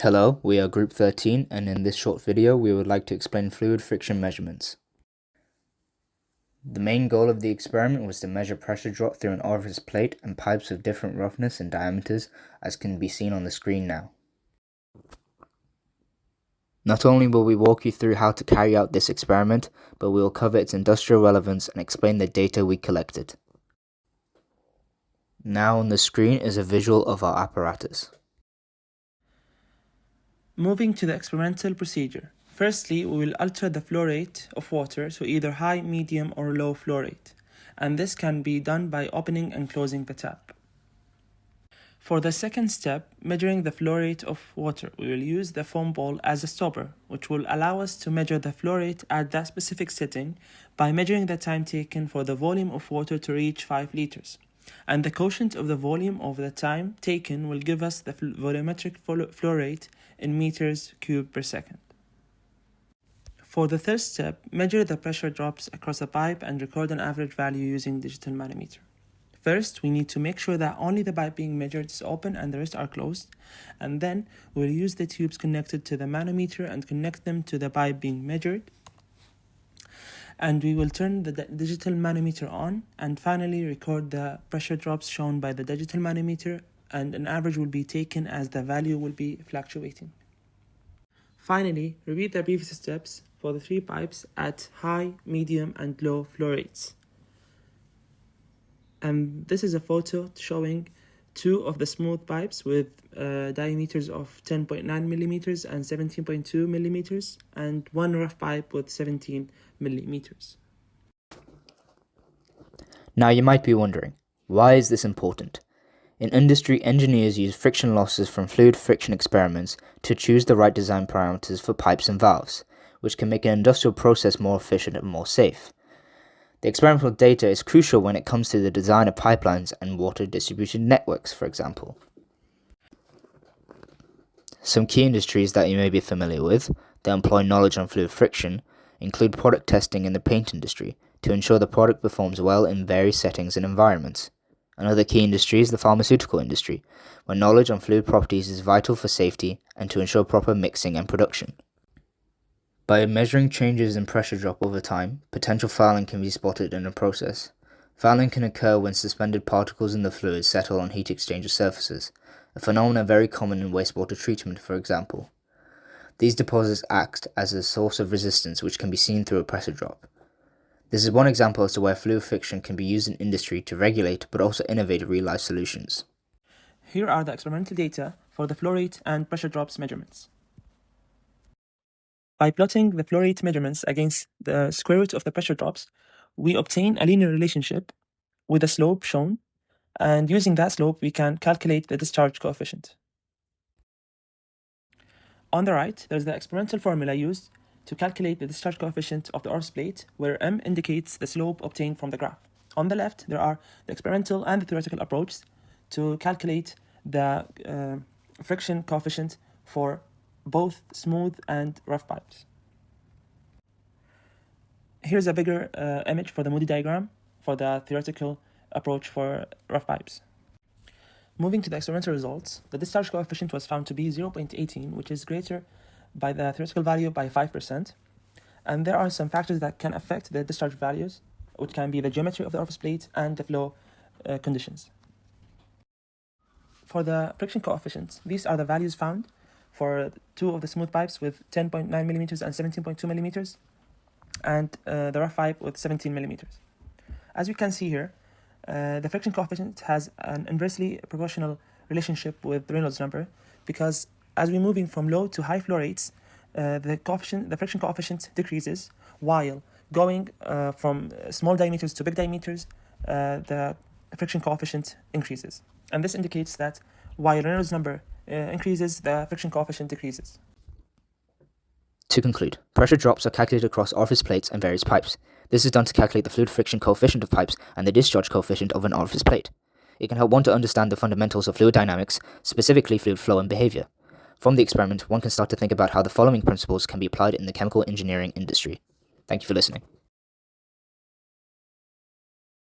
Hello, we are Group 13, and in this short video we would like to explain fluid friction measurements. The main goal of the experiment was to measure pressure drop through an orifice plate and pipes of different roughness and diameters, as can be seen on the screen now. Not only will we walk you through how to carry out this experiment, but we will cover its industrial relevance and explain the data we collected. Now on the screen is a visual of our apparatus. Moving to the experimental procedure. Firstly, we will alter the flow rate of water to either high, medium or low flow rate, and this can be done by opening and closing the tap. For the second step, measuring the flow rate of water, we will use the foam ball as a stopper, which will allow us to measure the flow rate at that specific setting by measuring the time taken for the volume of water to reach 5 liters. And the quotient of the volume over the time taken will give us the volumetric flow rate in meters cubed per second. For the third step, measure the pressure drops across a pipe and record an average value using digital manometer. First, we need to make sure that only the pipe being measured is open and the rest are closed, and then we'll use the tubes connected to the manometer and connect them to the pipe being measured. And we will turn the digital manometer on and finally record the pressure drops shown by the digital manometer, and an average will be taken as the value will be fluctuating. Finally, repeat the previous steps for the 3 pipes at high, medium and low flow rates. And this is a photo showing 2 of the smooth pipes with diameters of 10.9 millimeters and 17.2 millimeters, and 1 rough pipe with 17 millimeters. Now you might be wondering, why is this important? In industry, engineers use friction losses from fluid friction experiments to choose the right design parameters for pipes and valves, which can make an industrial process more efficient and more safe. The experimental data is crucial when it comes to the design of pipelines and water distribution networks, for example. Some key industries that you may be familiar with that employ knowledge on fluid friction include product testing in the paint industry to ensure the product performs well in various settings and environments. Another key industry is the pharmaceutical industry, where knowledge on fluid properties is vital for safety and to ensure proper mixing and production. By measuring changes in pressure drop over time, potential fouling can be spotted in a process. Fouling can occur when suspended particles in the fluid settle on heat exchanger surfaces, a phenomenon very common in wastewater treatment, for example. These deposits act as a source of resistance which can be seen through a pressure drop. This is one example as to where fluid friction can be used in industry to regulate but also innovate real-life solutions. Here are the experimental data for the flow rate and pressure drops measurements. By plotting the flow rate measurements against the square root of the pressure drops, we obtain a linear relationship with a slope shown, and using that slope we can calculate the discharge coefficient. On the right, there's the experimental formula used to calculate the discharge coefficient of the orifice plate, where m indicates the slope obtained from the graph. On the left, there are the experimental and the theoretical approaches to calculate the friction coefficient for both smooth and rough pipes. Here's a bigger image for the Moody diagram for the theoretical approach for rough pipes. Moving to the experimental results, the discharge coefficient was found to be 0.18, which is greater by the theoretical value by 5%. And there are some factors that can affect the discharge values, which can be the geometry of the orifice plate and the flow conditions. For the friction coefficient, these are the values found for 2 of the smooth pipes with 10.9 millimeters and 17.2 millimeters, and the rough pipe with 17 millimeters. As you can see here, the friction coefficient has an inversely proportional relationship with the Reynolds number, because as we're moving from low to high flow rates, the friction coefficient decreases, while going from small diameters to big diameters, the friction coefficient increases. And this indicates that while Reynolds number increases, the friction coefficient decreases. To conclude, pressure drops are calculated across orifice plates and various pipes. This is done to calculate the fluid friction coefficient of pipes and the discharge coefficient of an orifice plate. It can help one to understand the fundamentals of fluid dynamics, specifically fluid flow and behavior. From the experiment, one can start to think about how the following principles can be applied in the chemical engineering industry. Thank you for listening.